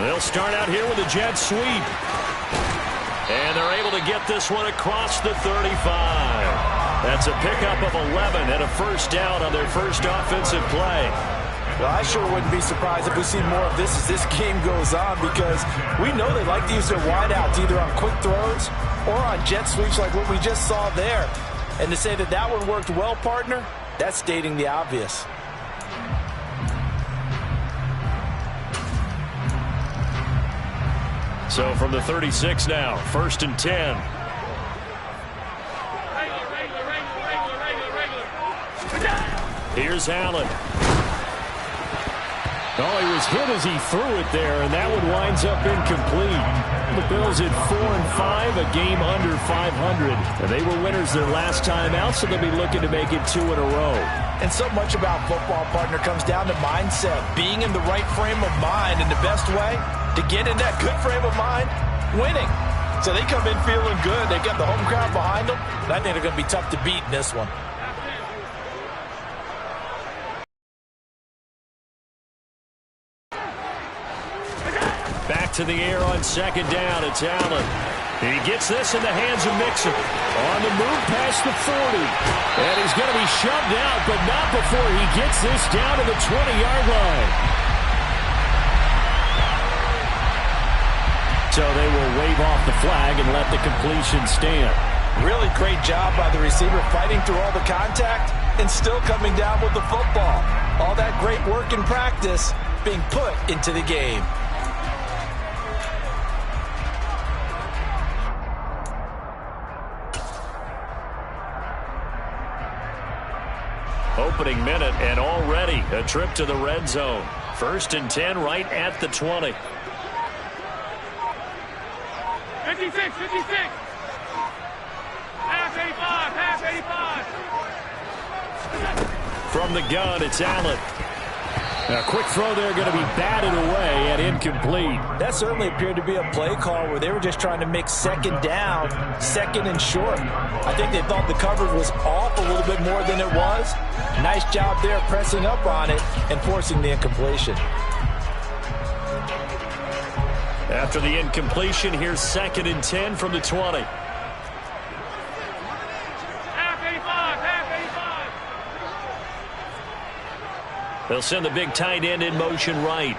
They'll start out here with a jet sweep. And they're able to get this one across the 35. That's a pickup of 11 and a first down on their first offensive play. Well, I sure wouldn't be surprised if we see more of this as this game goes on, because we know they like to use their wideouts either on quick throws or on jet sweeps like what we just saw there. And to say that that one worked well, partner, that's stating the obvious. So from the 36 now, 1st and 10. Here's Allen. Oh, he was hit as he threw it there, and that one winds up incomplete. The Bills at 4-5, a game under 500. And they were winners their last time out, so they'll be looking to make it 2 in a row. And so much about football, partner, comes down to mindset, being in the right frame of mind, and the best way to get in that good frame of mind, winning. So they come in feeling good. They've got the home crowd behind them, and I think they're going to be tough to beat in this one. Back to the air on 2nd down. It's Allen. He gets this in the hands of Mixon. On the move past the 40. And he's going to be shoved out, but not before he gets this down to the 20-yard line. So they will wave off the flag and let the completion stand. Really great job by the receiver fighting through all the contact and still coming down with the football. All that great work in practice being put into the game. Opening minute, and already a trip to the red zone. 1st and 10 right at the 20. 56, 56. Half 85, half 85. From the gun, it's Allen. A quick throw there going to be batted away and incomplete. That certainly appeared to be a play call where they were just trying to make 2nd down, 2nd and short. I think they thought the coverage was off a little bit more than it was. Nice job there pressing up on it and forcing the incompletion. After the incompletion, here's 2nd and 10 from the 20. Half 85, half 85. They'll send the big tight end in motion right.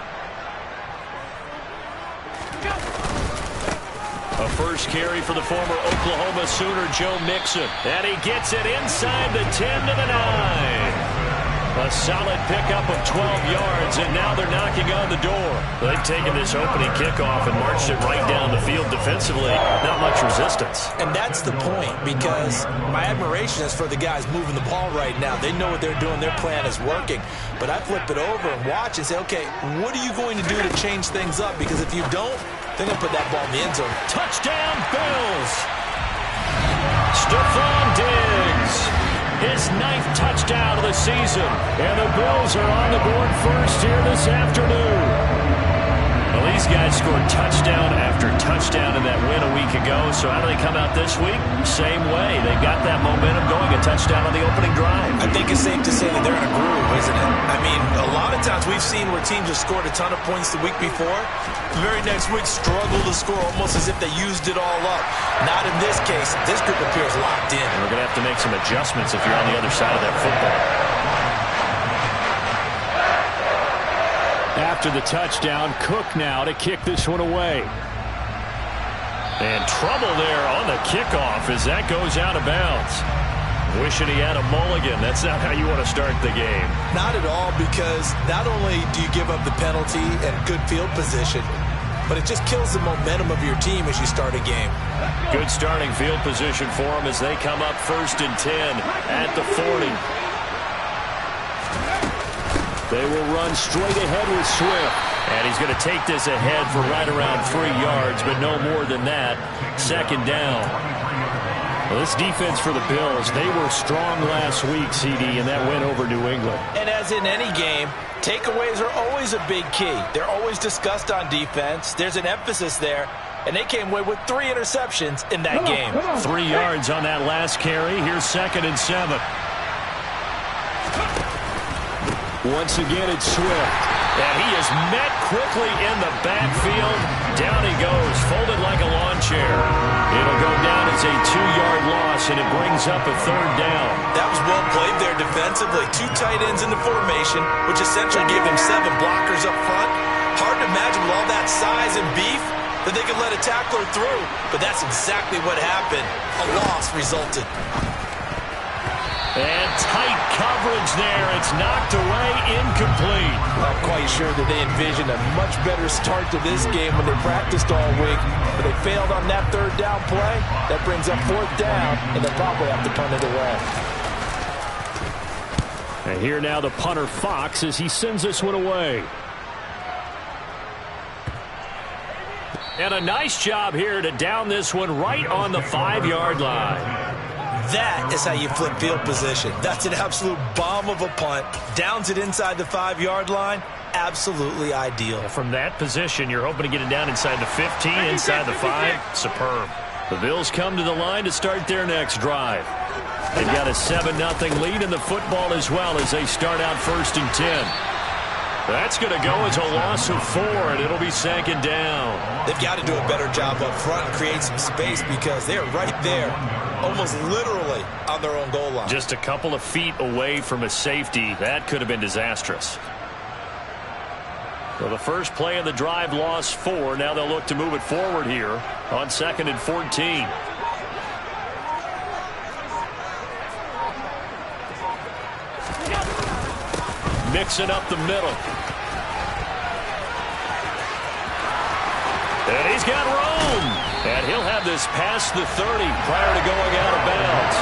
A first carry for the former Oklahoma Sooner, Joe Mixon. And he gets it inside the 10 to the 9. A solid pickup of 12 yards, and now they're knocking on the door. They've taken this opening kickoff and marched it right down the field defensively. Not much resistance. And that's the point, because my admiration is for the guys moving the ball right now. They know what they're doing. Their plan is working. But I flip it over and watch and say, okay, what are you going to do to change things up? Because if you don't, they're going to put that ball in the end zone. Touchdown, Bills! Stephon Diggs. His 9th touchdown of the season. And the Bills are on the board first here this afternoon. Well, these guys scored touchdown after touchdown in that win a week ago. So how do they come out this week? Same way. They've got that momentum going. A touchdown on the opening drive. I think it's safe to say that they're in a groove, isn't it? I mean, a lot of times we've seen where teams have scored a ton of points the week before. The very next week struggle to score almost as if they used it all up. Not in this case. This group appears locked in. And we're going to have to make some adjustments if you're on the other side of that football. After the touchdown, Cook now to kick this one away. And trouble there on the kickoff as that goes out of bounds. Wishing he had a mulligan. That's not how you want to start the game. Not at all, because not only do you give up the penalty and good field position, but it just kills the momentum of your team as you start a game. Good starting field position for them as they come up 1st and 10 at the 40. They will run straight ahead with Swift. And he's going to take this ahead for right around 3 yards, but no more than that. 2nd down. Well, this defense for the Bills, they were strong last week, CD, and that went over New England. And as in any game, takeaways are always a big key. They're always discussed on defense. There's an emphasis there. And they came away with 3 interceptions in that game. 3 yards on that last carry. Here's 2nd and 7. Once again, it's Swift. And he is met quickly in the backfield. Down he goes, folded like a lawn chair. It'll go down as a 2-yard loss, and it brings up a 3rd down. That was well played there defensively. 2 tight ends in the formation, which essentially gave them 7 blockers up front. Hard to imagine with all that size and beef that they could let a tackler through, but that's exactly what happened. A loss resulted. And tight coverage there. It's knocked away, incomplete. I'm quite sure that they envisioned a much better start to this game when they practiced all week, but they failed on that 3rd down play. That brings up 4th down, and they'll probably have to punt it away. And here now the punter Fox as he sends this one away. And a nice job here to down this one right on the 5-yard line. That is how you flip field position. That's an absolute bomb of a punt. Downs it inside the 5-yard line. Absolutely ideal. From that position, you're hoping to get it down inside the 15, inside the 5. Superb. The Bills come to the line to start their next drive. They've got a 7-0 lead in the football as well as they start out 1st and 10. That's going to go as a loss of 4, and it'll be 2nd down. They've got to do a better job up front and create some space because they're right there, almost literally on their own goal line. Just a couple of feet away from a safety. That could have been disastrous. Well, the first play of the drive lost 4. Now they'll look to move it forward here on 2nd and 14. Mixing up the middle. And he's got room. And he'll have this past the 30 prior to going out of bounds.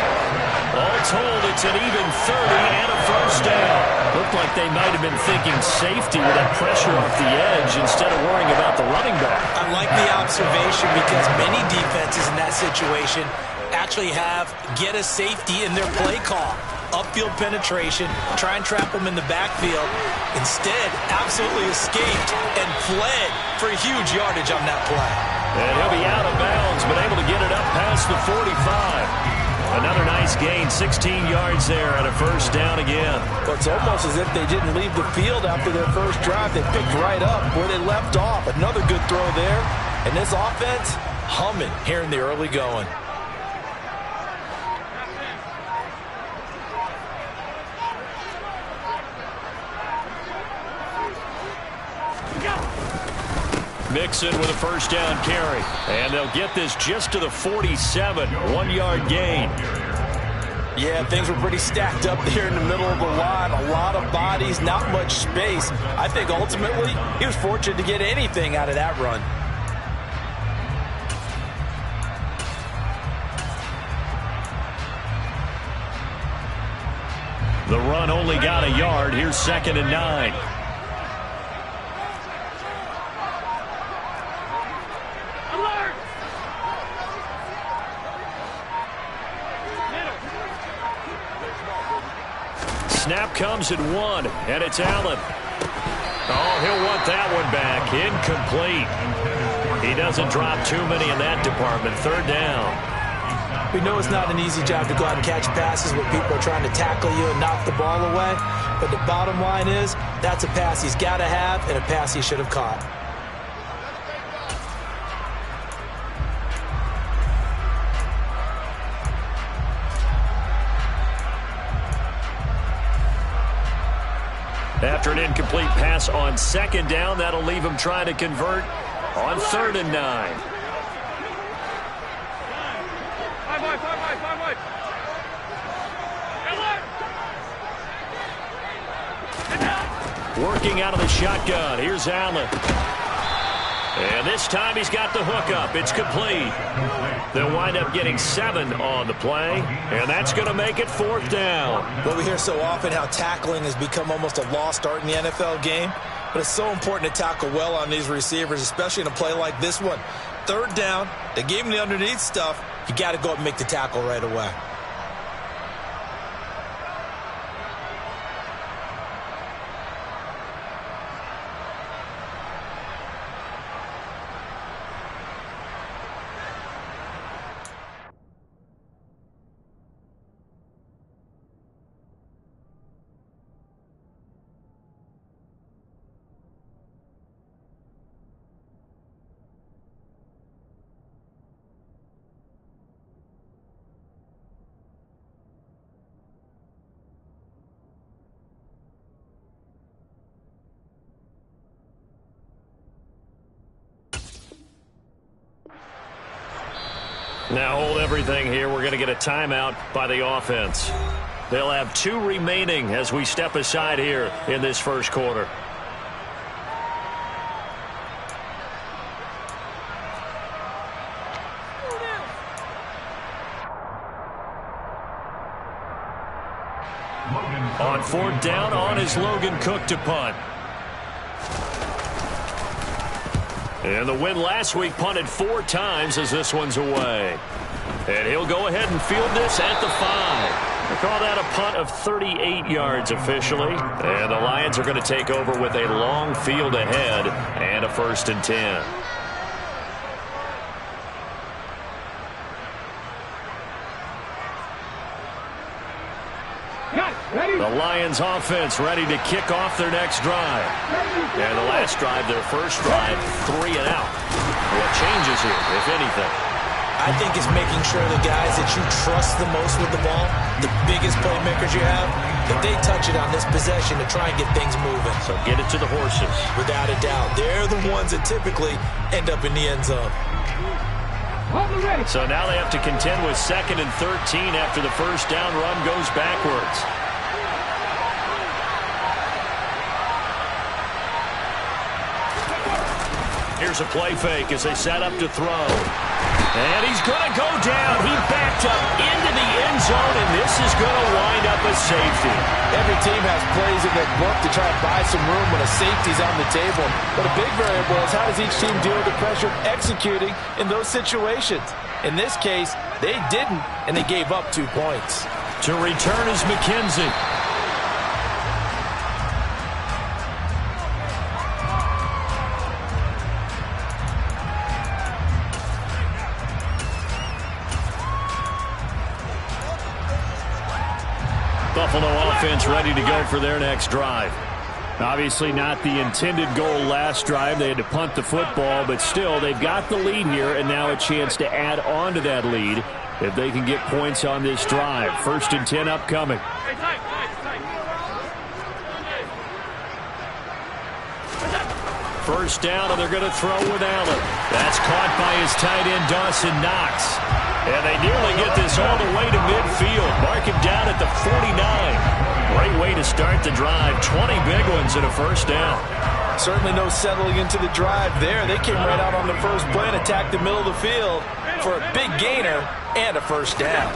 All told, it's an even 30 and a 1st down. Looked like they might have been thinking safety with that pressure off the edge instead of worrying about the running back. I like the observation because many defenses in that situation actually have get a safety in their play call. Upfield penetration, try and trap them in the backfield. Instead, absolutely escaped and fled for a huge yardage on that play. And he'll be out of bounds, but able to get it up past the 45. Another nice gain, 16 yards there and a 1st down again. Well, it's almost as if they didn't leave the field after their first drive. They picked right up where they left off. Another good throw there. And this offense, humming here in the early going. Mixon with a 1st down carry. And they'll get this just to the 47. 1-yard gain. Yeah, things were pretty stacked up there in the middle of the line. A lot of bodies, not much space. I think ultimately he was fortunate to get anything out of that run. The run only got a yard. Here's 2nd and 9. Snap comes at 1, and it's Allen. Oh, he'll want that one back. Incomplete. He doesn't drop too many in that department. 3rd down. We know it's not an easy job to go out and catch passes when people are trying to tackle you and knock the ball away. But the bottom line is, that's a pass he's got to have and a pass he should have caught. After an incomplete pass on 2nd down, that'll leave him trying to convert on 3rd and 9. Working out of the shotgun. Here's Allen. And this time he's got the hook up. It's complete. They'll wind up getting 7 on the play, and that's going to make it 4th down. Well, we hear so often how tackling has become almost a lost art in the NFL game, but it's so important to tackle well on these receivers, especially in a play like this one. 3rd down, they gave him the underneath stuff. You got to go up and make the tackle right away. Now hold everything here. We're going to get a timeout by the offense. They'll have 2 remaining as we step aside here in this first quarter. On 4th down, on is Logan Cook to punt. And the win last week punted 4 times as this one's away. And he'll go ahead and field this at the 5. They call that a punt of 38 yards officially. And the Lions are going to take over with a long field ahead and a 1st and 10. The Lions offense ready to kick off their next drive. And the last drive, their first drive, 3 and out. What changes here, if anything? I think it's making sure the guys that you trust the most with the ball, the biggest playmakers you have, that they touch it on this possession to try and get things moving. So get it to the horses. Without a doubt. They're the ones that typically end up in the end zone. So now they have to contend with 2nd and 13 after the first down run goes backwards. Here's a play fake as they set up to throw. And he's going to go down. He backed up into the end zone, and this is going to wind up a safety. Every team has plays in their book to try to buy some room when a safety's on the table. But a big variable is how does each team deal with the pressure of executing in those situations. In this case, they didn't, and they gave up 2 points. To return is McKenzie. Buffalo offense ready to go for their next drive. Obviously not the intended goal last drive. They had to punt the football, but still they've got the lead here and now a chance to add on to that lead if they can get points on this drive. 1st and 10 upcoming. First down, and they're going to throw with Allen. That's caught by his tight end, Dawson Knox. And they nearly get this all the way to midfield. Mark him down at the 49. Great way to start the drive. 20 big ones and a first down. Certainly no settling into the drive there. They came right out on the first play and attacked the middle of the field for a big gainer and a first down.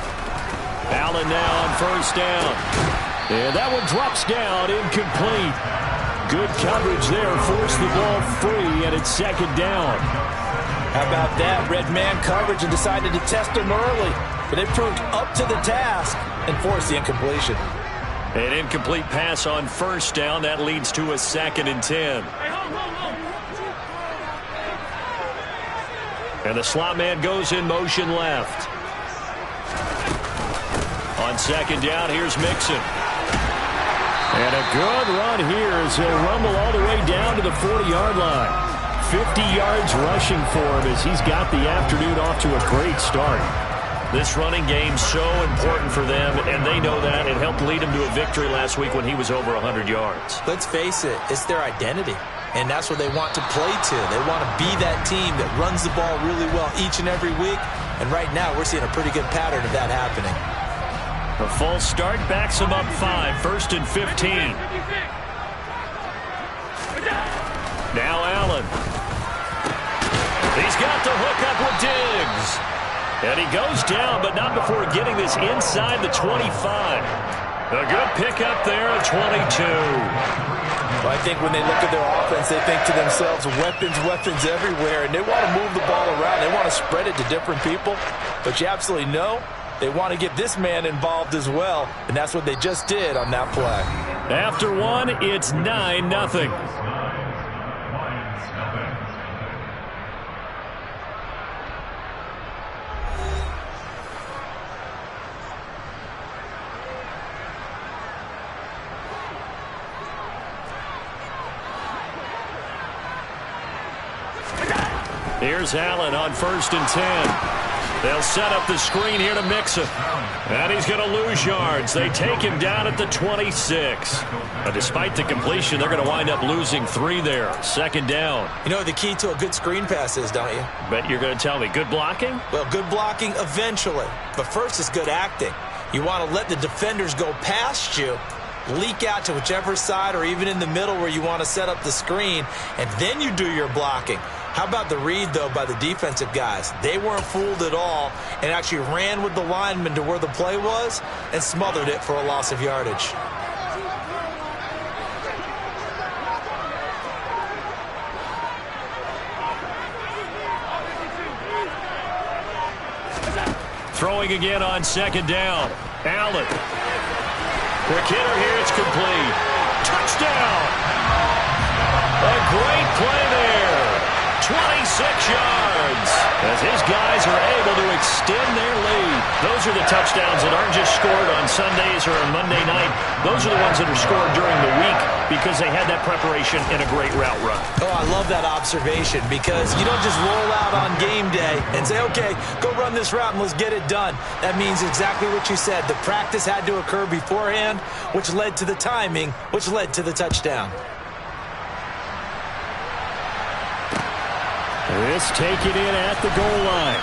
Allen now on first down. And that one drops down, incomplete. Good coverage there, forced the ball free, and it's 2nd down. How about that? Red man coverage and decided to test them early. But they proved up to the task and forced the incompletion. An incomplete pass on first down. That leads to a 2nd and 10. And the slot man goes in motion left. On 2nd down, here's Mixon. And a good run here as he'll rumble all the way down to the 40-yard line. 50 yards rushing for him as he's got the afternoon off to a great start. This running game's so important for them, and they know that. It helped lead him to a victory last week when he was over 100 yards. Let's face it, it's their identity, and that's what they want to play to. They want to be that team that runs the ball really well each and every week, and right now we're seeing a pretty good pattern of that happening. A false start backs him up 5, 1st and 15. Now Allen. He's got the hook up with Diggs. And he goes down, but not before getting this inside the 25. A good pickup there at 22. Well, I think when they look at their offense, they think to themselves, weapons everywhere, and they want to move the ball around. They want to spread it to different people. But you absolutely know they want to get this man involved as well, and that's what they just did on that play. After one, it's 9-0. Here's Allen on 1st and 10. They'll set up the screen here to Mixon. And he's going to lose yards. They take him down at the 26. But despite the completion, they're going to wind up losing 3 there. 2nd down. You know what the key to a good screen pass is, don't you? Bet you're going to tell me. Good blocking? Well, good blocking eventually. But first is good acting. You want to let the defenders go past you, leak out to whichever side or even in the middle where you want to set up the screen, and then you do your blocking. How about the read, though, by the defensive guys? They weren't fooled at all and actually ran with the lineman to where the play was and smothered it for a loss of yardage. Throwing again on 2nd down. Allen. Quick hitter here. It's complete. Touchdown. A great play there. 26 yards as his guys are able to extend their lead. Those are the touchdowns that aren't just scored on Sundays or on Monday night. Those are the ones that are scored during the week because they had that preparation in a great route run. Oh, I love that observation because you don't just roll out on game day and say, okay, go run this route and let's get it done. That means exactly what you said. The practice had to occur beforehand, which led to the timing, which led to the touchdown. This taken in at the goal line.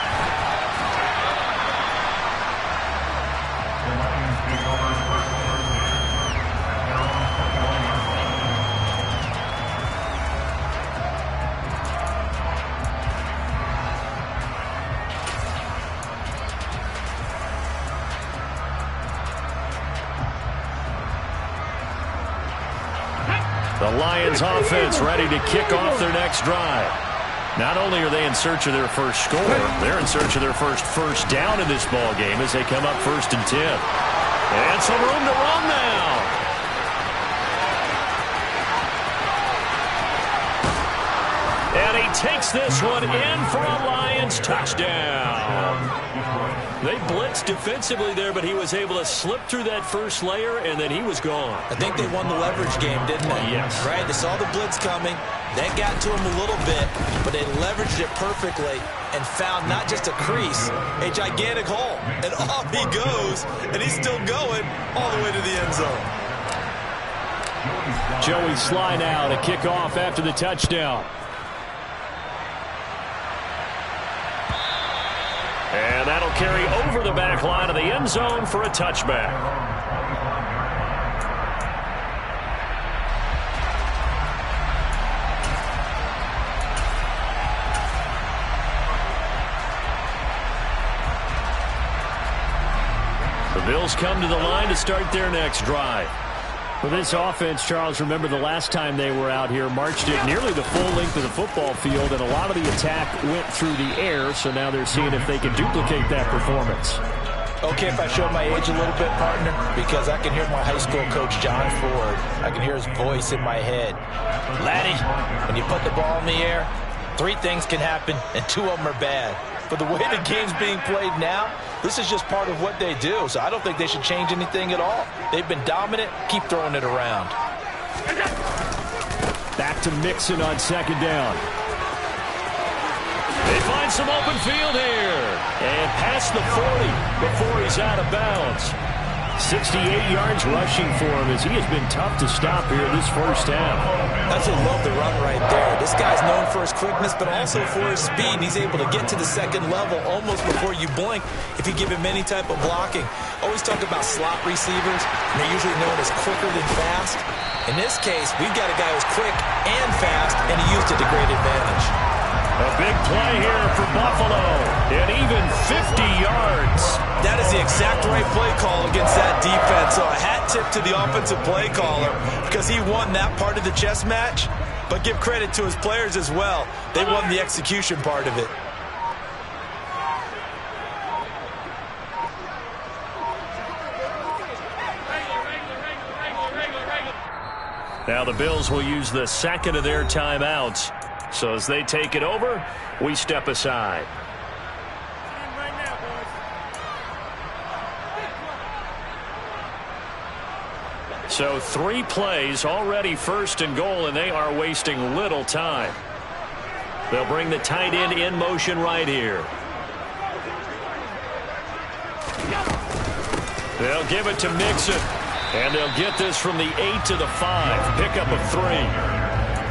The Lions offense ready to kick off their next drive. Not only are they in search of their first score, they're in search of their first down in this ball game as they come up 1st and 10. And some room to run now. And he takes this one in for a Lions touchdown. They blitzed defensively there, but he was able to slip through that first layer, and then he was gone. I think they won the leverage game, didn't they? Yes. Right? They saw the blitz coming. That got to him a little bit, but they leveraged it perfectly and found not just a crease, a gigantic hole. And off he goes, and he's still going all the way to the end zone. Joey Sly now to kick off after the touchdown. And that'll carry over the back line of the end zone for a touchback. The Bills come to the line to start their next drive. For this offense, Charles, remember the last time they were out here, marched it nearly the full length of the football field, and a lot of the attack went through the air, so now they're seeing if they can duplicate that performance. Okay, if I show my age a little bit, partner, because I can hear my high school coach, John Ford. I can hear his voice in my head. Laddie, when you put the ball in the air, 3 things can happen, and 2 of them are bad. But the way the game's being played now, this is just part of what they do. So I don't think they should change anything at all. They've been dominant. Keep throwing it around. Back to Mixon on 2nd down. They find some open field here. And past the 40 before he's out of bounds. 68 yards rushing for him as he has been tough to stop here this first half. That's a love the run right there. This guy's known for his quickness, but also for his speed. He's able to get to the second level almost before you blink if you give him any type of blocking. Always talk about slot receivers, and they're usually known as quicker than fast. In this case, we've got a guy who's quick and fast, and he used it to great advantage. A big play here for Buffalo, and even 50 yards. That is the exact right play call against that defense. So a hat tip to the offensive play caller because he won that part of the chess match. But give credit to his players as well. They won the execution part of it. Now the Bills will use the second of their timeouts. So as they take it over, we step aside. So 3 plays already 1st and goal, and they are wasting little time. They'll bring the tight end in motion right here. They'll give it to Mixon. And they'll get this from the 8 to the 5. Pickup of 3.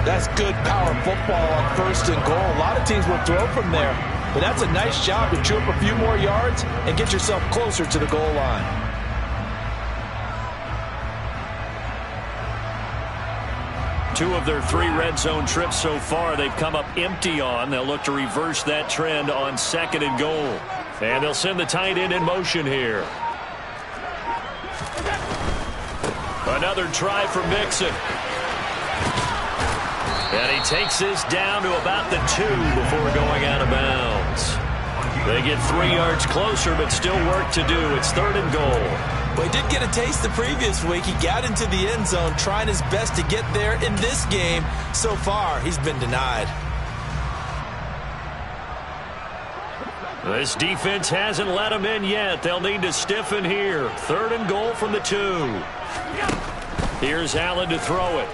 That's good power football on 1st and goal. A lot of teams will throw from there. But that's a nice job to chew up a few more yards and get yourself closer to the goal line. Two of their 3 red zone trips so far they've come up empty on. They'll look to reverse that trend on 2nd and goal. And they'll send the tight end in motion here. Another try for Mixon. And he takes this down to about the 2 before going out of bounds. They get 3 yards closer, but still work to do. It's 3rd and goal. Well, he did get a taste the previous week. He got into the end zone, trying his best to get there in this game. So far, he's been denied. This defense hasn't let him in yet. They'll need to stiffen here. 3rd and goal from the 2. Here's Allen to throw it.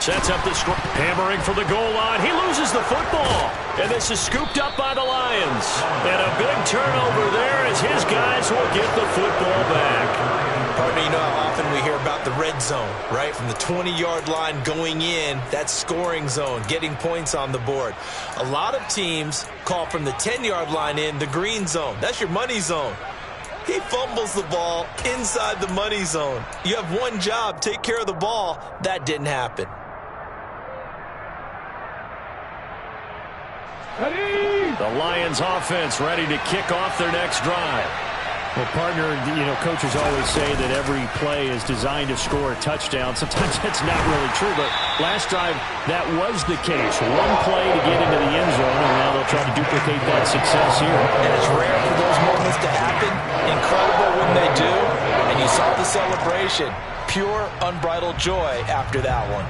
Sets up the screen. Hammering for the goal line. He loses the football. And this is scooped up by the Lions. And a big turnover there as his guys will get the football back. Partner, you know how often we hear about the red zone, right? From the 20-yard line going in, that scoring zone, getting points on the board. A lot of teams call from the 10-yard line in the green zone. That's your money zone. He fumbles the ball inside the money zone. You have one job, take care of the ball. That didn't happen. The Lions offense ready to kick off their next drive. Well, partner, you know, coaches always say that every play is designed to score a touchdown. Sometimes that's not really true, but last drive that was the case. One play to get into the end zone, and now they'll try to duplicate that success here. And it's rare for those moments to happen. Incredible when they do. And you saw the celebration. Pure, unbridled joy after that one.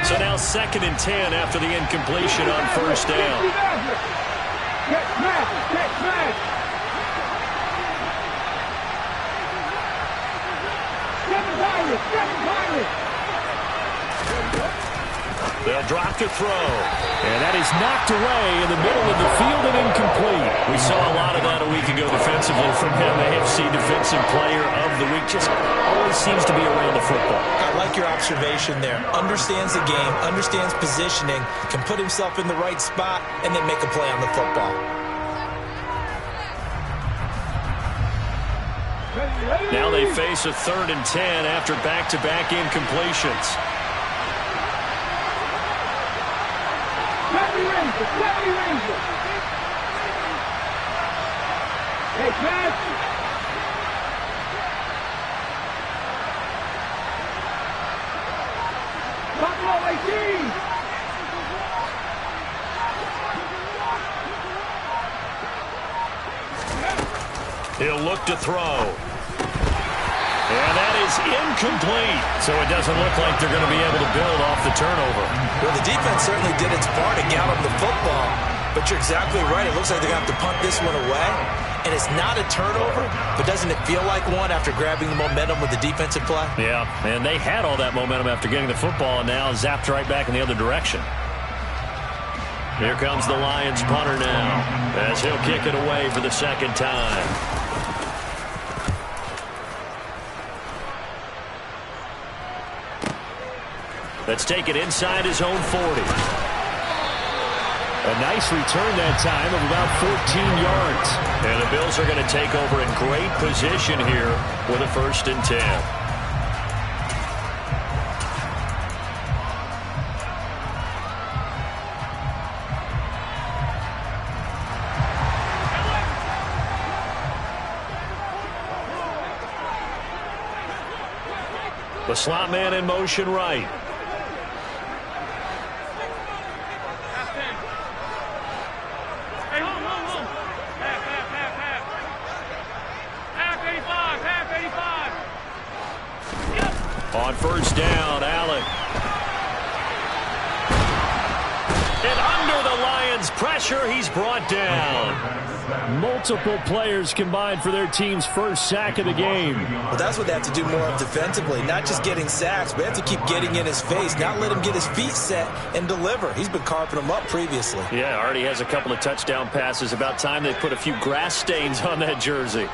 So now 2nd and 10 after the incompletion on 1st down. They'll drop to throw. And that is knocked away in the middle of the field and incomplete. We saw a lot of that a week ago defensively from him. AFC Defensive Player of the Week. Just always seems to be around the football. I like your observation there. Understands the game, understands positioning, can put himself in the right spot, and then make a play on the football. Now they face a 3rd and 10 after back-to-back incompletions. He'll look to throw. And that is incomplete. So it doesn't look like they're going to be able to build off the turnover. Well, the defense certainly did its part to gallop the football. But you're exactly right. It looks like they're going to have to punt this one away. And it's not a turnover, but doesn't it feel like one after grabbing the momentum with the defensive play? Yeah, and they had all that momentum after getting the football and now zapped right back in the other direction. Here comes the Lions punter now as he'll kick it away for the 2nd time. Let's take it inside his own 40. A nice return that time of about 14 yards. And the Bills are going to take over in great position here with a 1st and 10. The slot man in motion right. On 1st down, Allen. And under the Lions' pressure. pressure. He's brought down. Multiple players combined for their team's first sack of the game. Well, that's what they have to do more of defensively. Not just getting sacks, but they have to keep getting in his face. Not let him get his feet set and deliver. He's been carving them up previously. Yeah, already has a couple of touchdown passes. About time they put a few grass stains on that jersey.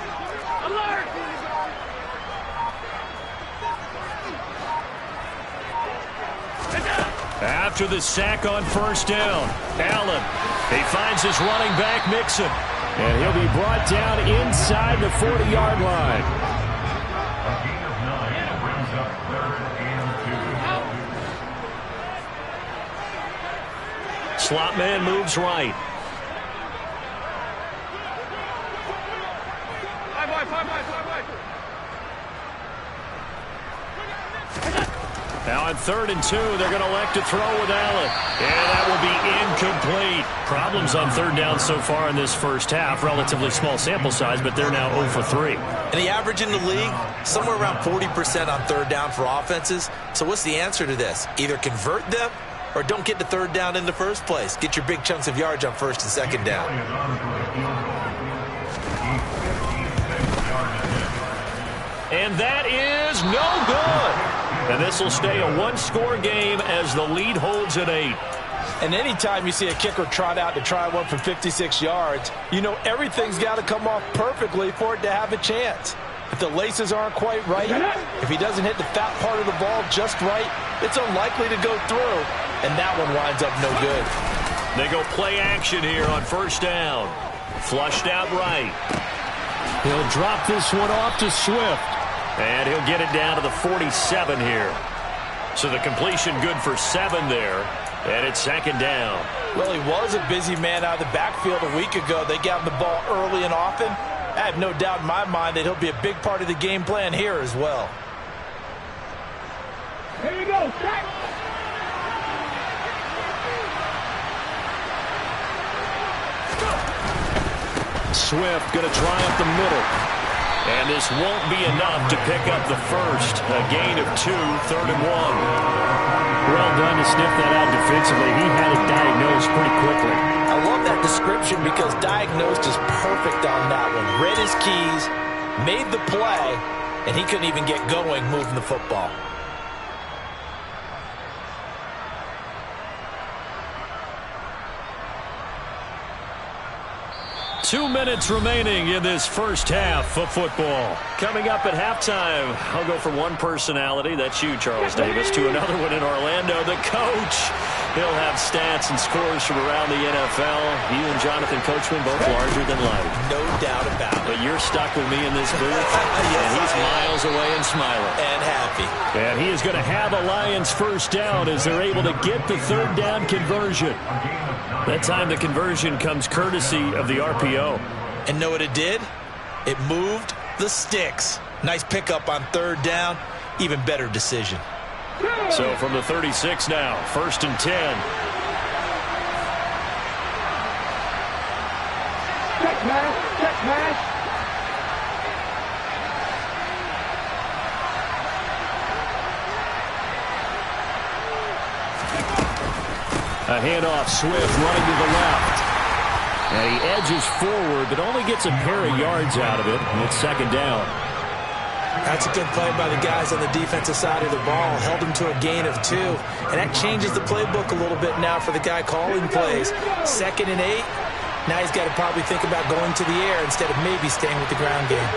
Alert! After the sack on first down, Allen, he finds his running back, Mixon. And he'll be brought down inside the 40-yard line. Slot man moves right. Now on 3rd and 2, they're going to elect to throw with Allen. And that will be incomplete. Problems on 3rd down so far in this first half. Relatively small sample size, but they're now 0 for 3. And the average in the league, somewhere around 40% on 3rd down for offenses. So what's the answer to this? Either convert them or don't get to 3rd down in the first place. Get your big chunks of yards on 1st and 2nd down. And that is no good. And this will stay a one-score game as the lead holds at 8. And anytime you see a kicker trot out to try one for 56 yards, you know everything's got to come off perfectly for it to have a chance. If the laces aren't quite right, if he doesn't hit the fat part of the ball just right, it's unlikely to go through. And that one winds up no good. They go play action here on 1st down. Flushed out right. He'll drop this one off to Swift. And he'll get it down to the 47 here. So the completion good for 7 there. And it's 2nd down. Well, he was a busy man out of the backfield a week ago. They got him the ball early and often. I have no doubt in my mind that he'll be a big part of the game plan here as well. Here you go, Jack. Swift going to try up the middle. And this won't be enough to pick up the first. A gain of 2, 3rd and 1. Well done to sniff that out defensively. He had it diagnosed pretty quickly. I love that description because diagnosed is perfect on that one. Read his keys, made the play, and he couldn't even get going moving the football. Two minutes remaining in this first half of football. Coming up at halftime, I'll go from one personality, that's you, Charles Davis, to another one in Orlando, the coach. He'll have stats and scores from around the NFL. You and Jonathan Coachman both larger than life. No doubt about it. But you're stuck with me in this booth, and he's miles away and smiling. And happy. And he is going to have a Lions first down as they're able to get the 3rd down conversion. That time the conversion comes courtesy of the RPO. And know what it did? It moved the sticks. Nice pickup on 3rd down. Even better decision. So from the 36 now, 1st and 10. Check pass, check pass. A handoff, Swift running to the left. And he edges forward, but only gets a pair of yards out of it. And it's 2nd down. That's a good play by the guys on the defensive side of the ball. Held him to a gain of 2. And that changes the playbook a little bit now for the guy calling plays. 2nd and 8. Now he's got to probably think about going to the air instead of maybe staying with the ground game.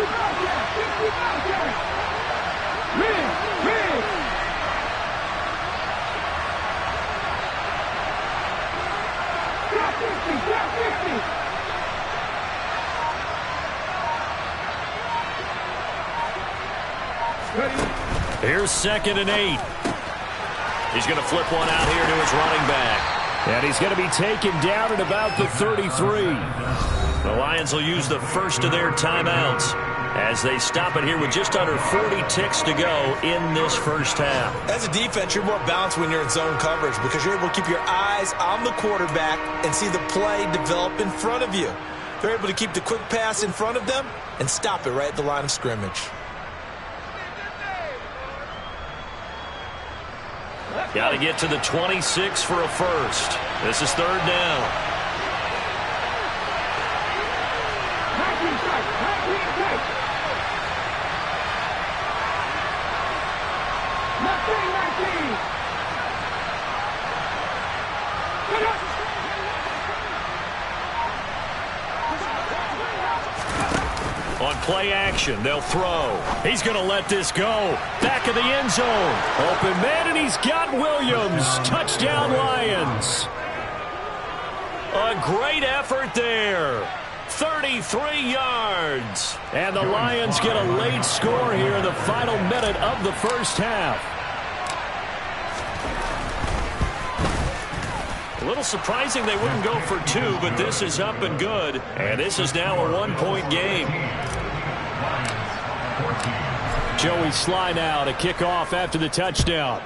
Here's 2nd and 8. He's going to flip one out here to his running back. And he's going to be taken down at about the 33. The Lions will use the first of their timeouts as they stop it here with just under 40 ticks to go in this first half. As a defense, you're more balanced when you're in zone coverage because you're able to keep your eyes on the quarterback and see the play develop in front of you. They're able to keep the quick pass in front of them and stop it right at the line of scrimmage. Got to get to the 26 for a first. This is 3rd down. On play action, they'll throw. He's going to let this go. Back of the end zone. Open man, and he's got Williams. Touchdown, Lions. A great effort there. 33 yards. And the Lions get a late score here in the final minute of the first half. A little surprising they wouldn't go for two, but this is up and good. And this is now a one-point game. Joey Sly now to kick off after the touchdown.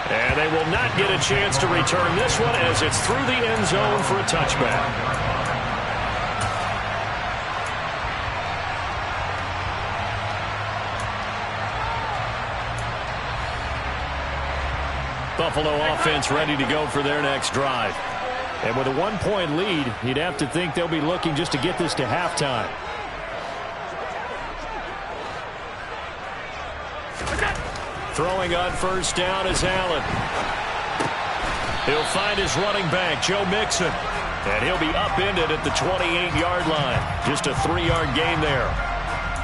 And they will not get a chance to return this one as it's through the end zone for a touchback. Buffalo offense ready to go for their next drive. And with a one-point lead, you'd have to think they'll be looking just to get this to halftime. Throwing on first down is Allen. He'll find his running back, Joe Mixon. And he'll be upended at the 28-yard line. Just a 3-yard gain there.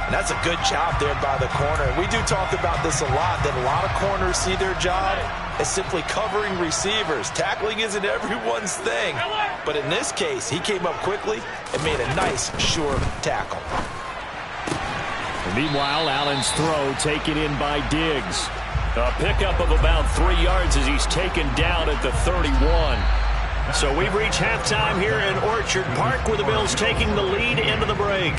And that's a good job there by the corner. We do talk about this a lot, that a lot of corners see their job as simply covering receivers. Tackling isn't everyone's thing. But in this case, he came up quickly and made a nice, sure tackle. And meanwhile, Allen's throw taken in by Diggs. A pickup of about 3 yards as he's taken down at the 31. So we've reached halftime here in Orchard Park with the Bills taking the lead into the break.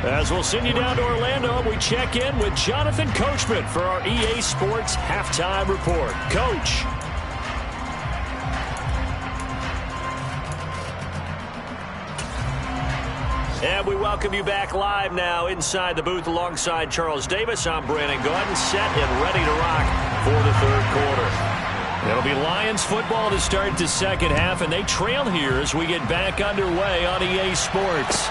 As we'll send you down to Orlando, we check in with Jonathan Coachman for our EA Sports Halftime Report. Coach. And we welcome you back live now inside the booth alongside Charles Davis. I'm Brandon Gaudin, set and ready to rock for the third quarter. It'll be Lions football to start the second half, and they trail here as we get back underway on EA Sports.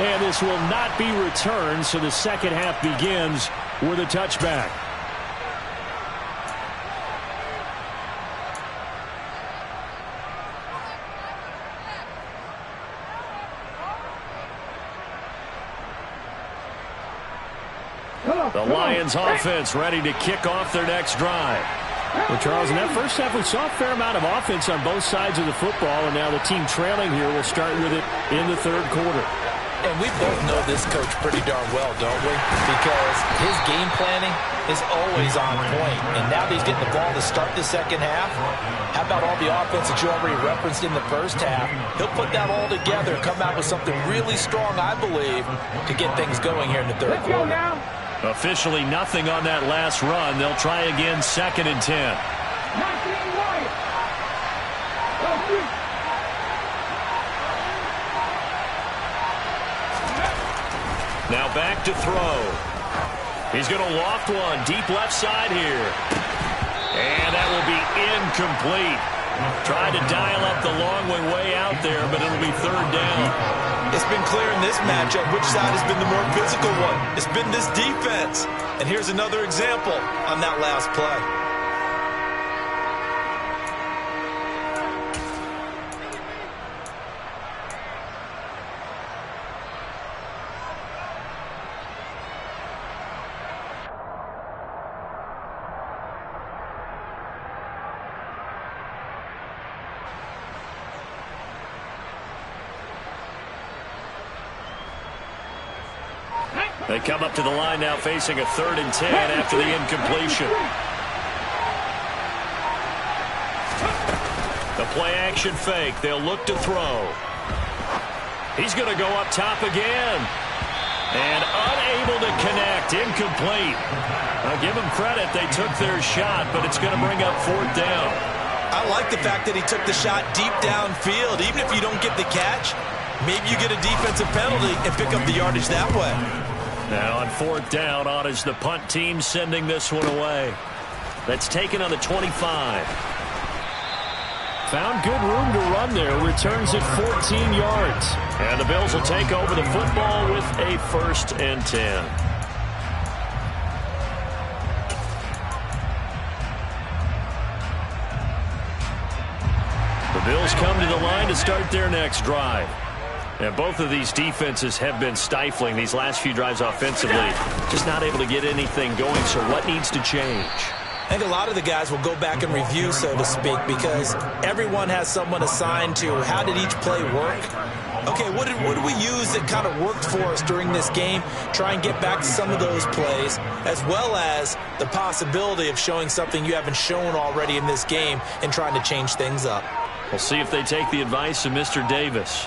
And this will not be returned, so the second half begins with a touchback. The Lions offense ready to kick off their next drive. Well, Charles, in that first half, we saw a fair amount of offense on both sides of the football, and now the team trailing here will start with it in the third quarter. And we both know this coach pretty darn well, don't we? Because his game planning is always on point. And now that he's getting the ball to start the second half, how about all the offense that you already referenced in the first half? He'll put that all together, come out with something really strong, I believe, to get things going here in the third quarter. Officially nothing on that last run. They'll try again, 2nd and 10. Now back to throw. He's going to loft one deep left side here. And that will be incomplete. Tried to dial up the long way out there, but it'll be third down. It's been clear in this matchup which side has been the more physical one. It's been this defense. And here's another example on that last play. They come up to the line now facing a 3rd and 10 after the incompletion. The play action fake. They'll look to throw. He's going to go up top again. And unable to connect. Incomplete. I'll give them credit. They took their shot, but it's going to bring up 4th down. I like the fact that he took the shot deep downfield. Even if you don't get the catch, maybe you get a defensive penalty and pick up the yardage that way. Now on 4th down, on is the punt team sending this one away. That's taken on the 25. Found good room to run there. Returns it 14 yards. And the Bills will take over the football with a 1st and 10. The Bills come to the line to start their next drive. And both of these defenses have been stifling these last few drives offensively. Just not able to get anything going, so what needs to change? I think a lot of the guys will go back and review, so to speak, because everyone has someone assigned to how did each play work. Okay, what did we use that kind of worked for us during this game? Try and get back to some of those plays, as well as the possibility of showing something you haven't shown already in this game and trying to change things up. We'll see if they take the advice of Mr. Davis.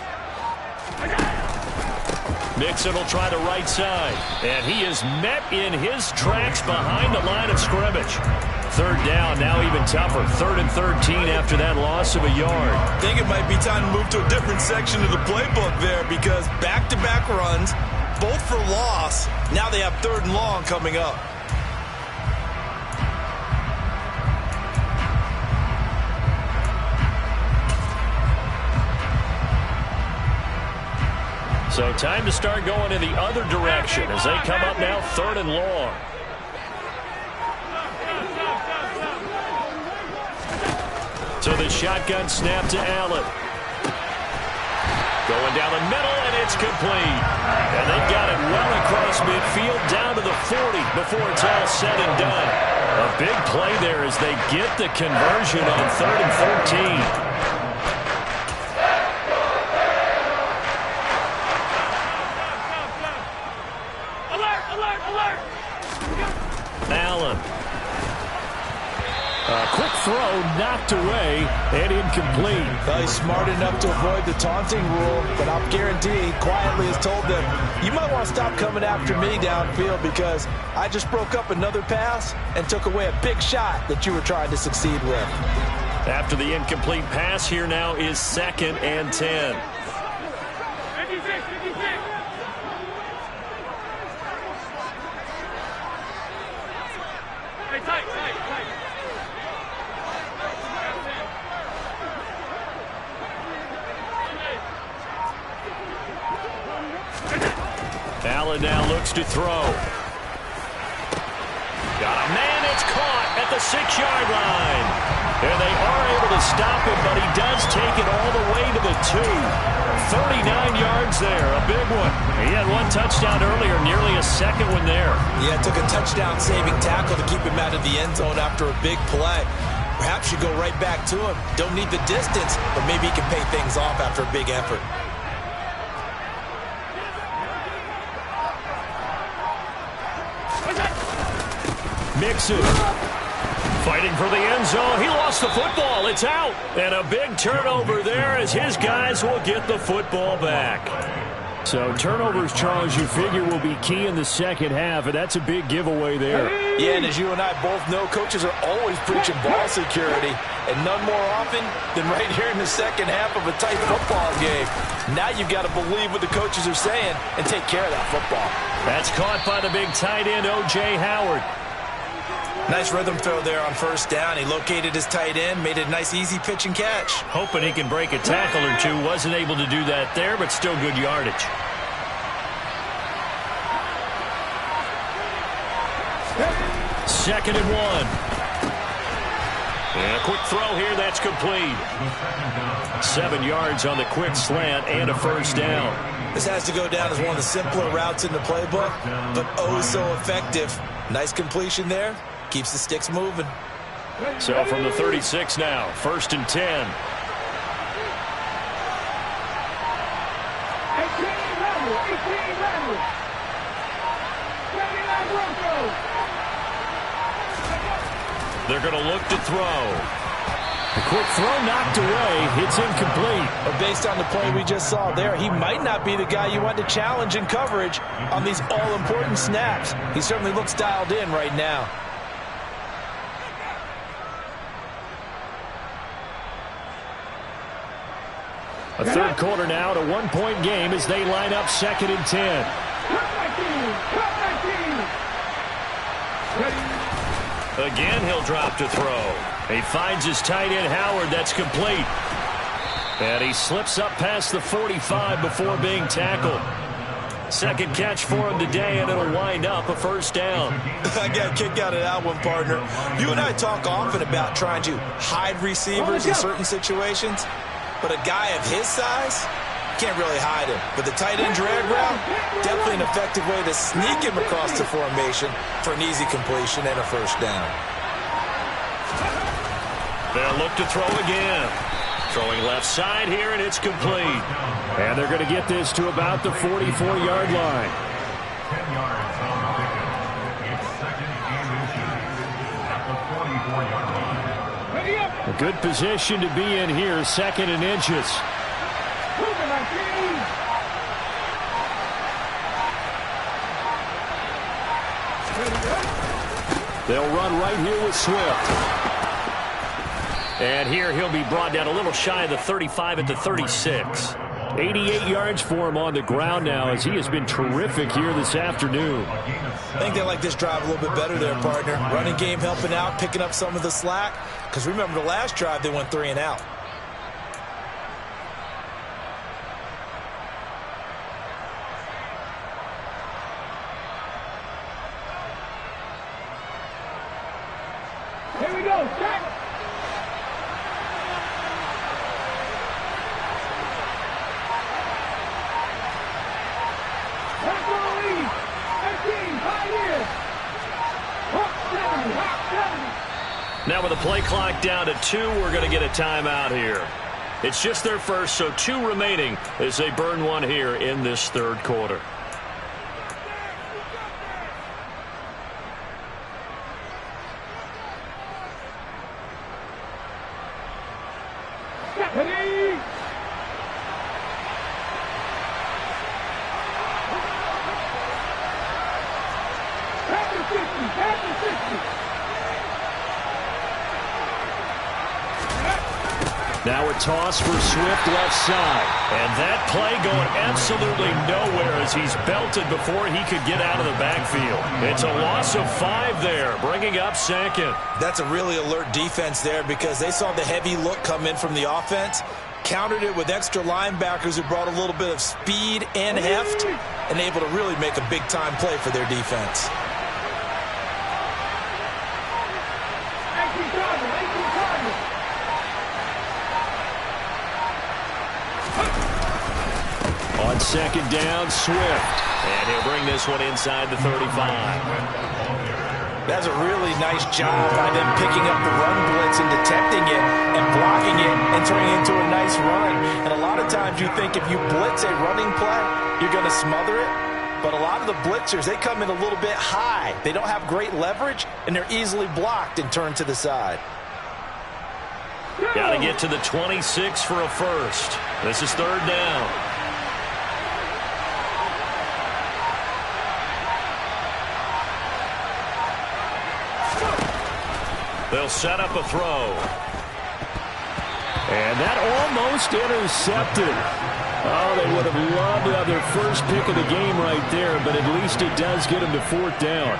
Mixon will try the right side, and he is met in his tracks behind the line of scrimmage. Third down, now even tougher. 3rd and 13 after that loss of a yard. I think it might be time to move to a different section of the playbook there, because back-to-back runs, both for loss. Now they have 3rd and long coming up. So time to start going in the other direction as they come up now 3rd and long. So the shotgun snap to Allen. Going down the middle, and it's complete. And they've got it well across midfield down to the 40 before it's all said and done. A big play there as they get the conversion on 3rd and 14. Allen. A quick throw knocked away and incomplete. Well, he's smart enough to avoid the taunting rule, but I'll guarantee quietly has told them, you might want to stop coming after me downfield because I just broke up another pass and took away a big shot that you were trying to succeed with. After the incomplete pass, here now is 2nd and 10. Allen now looks to throw. Got a man, it's caught at the 6-yard line. And they are able to stop him, but he does take it all the way to the 2. 39 yards there, a big one. He had one touchdown earlier, nearly a second one there. Yeah, it took a touchdown-saving tackle to keep him out of the end zone after a big play. Perhaps you go right back to him. Don't need the distance, but maybe he can pay things off after a big effort. Mixon fighting for the end zone. He lost the football. It's out. And a big turnover there as his guys will get the football back. So turnovers, Charles, you figure will be key in the second half, and that's a big giveaway there. Yeah, and as you and I both know, coaches are always preaching ball security, and none more often than right here in the second half of a tight football game. Now you've got to believe what the coaches are saying and take care of that football. That's caught by the big tight end, O.J. Howard. Nice rhythm throw there on 1st down. He located his tight end, made it a nice easy pitch and catch. Hoping he can break a tackle or two. Wasn't able to do that there, but still good yardage. Second and 1. And a quick throw here, that's complete. 7 yards on the quick slant and a 1st down. This has to go down as one of the simpler routes in the playbook, but oh so effective. Nice completion there. Keeps the sticks moving. So from the 36 now, 1st and 10. 18 level. 18 level. 79 Broncos. They're going to look to throw. A quick throw knocked away. It's incomplete. But based on the play we just saw there, he might not be the guy you want to challenge in coverage on these all-important snaps. He certainly looks dialed in right now. A third quarter now to 1-point game as they line up 2nd and 10. Again, he'll drop to throw. He finds his tight end, Howard. That's complete. And he slips up past the 45 before being tackled. Second catch for him today, and it'll wind up a 1st down. I got a kick out of that one, partner. You and I talk often about trying to hide receivers in certain situations. But a guy of his size, can't really hide him. But the tight end drag route, definitely an effective way to sneak him across the formation for an easy completion and a first down. They'll look to throw again. Throwing left side here, and it's complete. And they're going to get this to about the 44-yard line. 10 yards on the pickup. It's second ammunition at the 44-yard line. A good position to be in here, second and inches. They'll run right here with Swift. And here he'll be brought down a little shy of the 35 at the 36. 88 yards for him on the ground now, as he has been terrific here this afternoon. I think they like this drive a little bit better there, partner. Running game helping out, picking up some of the slack. Because remember, the last drive they went 3 and out. Here we go, set. That's all lead. 18, Pioneers. Hawk 70. Now with the play clock down to 2, we're going to get a timeout here. It's just their first, so 2 remaining as they burn one here in this third quarter. Ready. After 60, after 60. Now a toss for Swift left side. And that play going absolutely nowhere as he's belted before he could get out of the backfield. It's a loss of 5 there, bringing up second. That's a really alert defense there because they saw the heavy look come in from the offense, countered it with extra linebackers who brought a little bit of speed and heft, and able to really make a big-time play for their defense. On second down, Swift. And he'll bring this one inside the 35. That's a really nice job by them picking up the run blitz and detecting it and blocking it and turning it into a nice run. And a lot of times you think if you blitz a running play, you're going to smother it. But a lot of the blitzers, they come in a little bit high. They don't have great leverage, and they're easily blocked and turned to the side. Got to get to the 26 for a first. This is third down. They'll set up a throw. And that almost intercepted. Oh, they would have loved to have their first pick of the game right there, but at least it does get them to fourth down.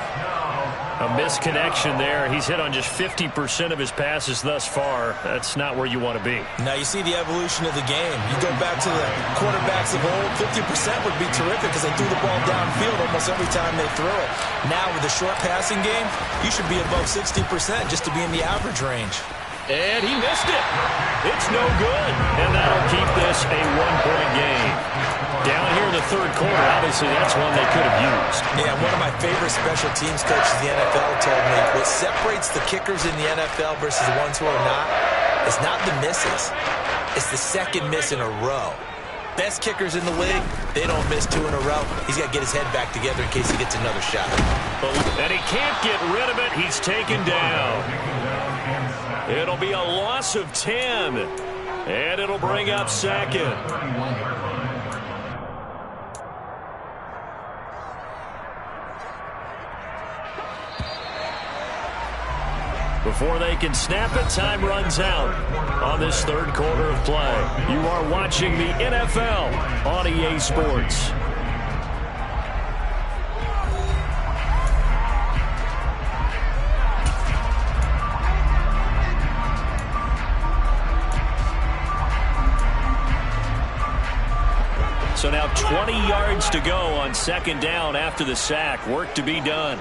A misconnection there. He's hit on just 50% of his passes thus far. That's not where you want to be. Now you see the evolution of the game. You go back to the quarterbacks of old, 50% would be terrific because they threw the ball downfield almost every time they threw it. Now with the short passing game, you should be above 60% just to be in the average range. And he missed it. It's no good. And that'll keep this a one-point game. Down here in the third quarter, obviously that's one they could have used. Yeah, one of my favorite special teams coaches in the NFL told me what separates the kickers in the NFL versus the ones who are not is not the misses. It's the second miss in a row. Best kickers in the league, they don't miss 2 in a row. He's got to get his head back together in case he gets another shot. And he can't get rid of it. He's taken down. It'll be a loss of 10. And it'll bring up second. Before they can snap it, time runs out on this third quarter of play. You are watching the NFL on EA Sports. So now 20 yards to go on second down after the sack. Work to be done.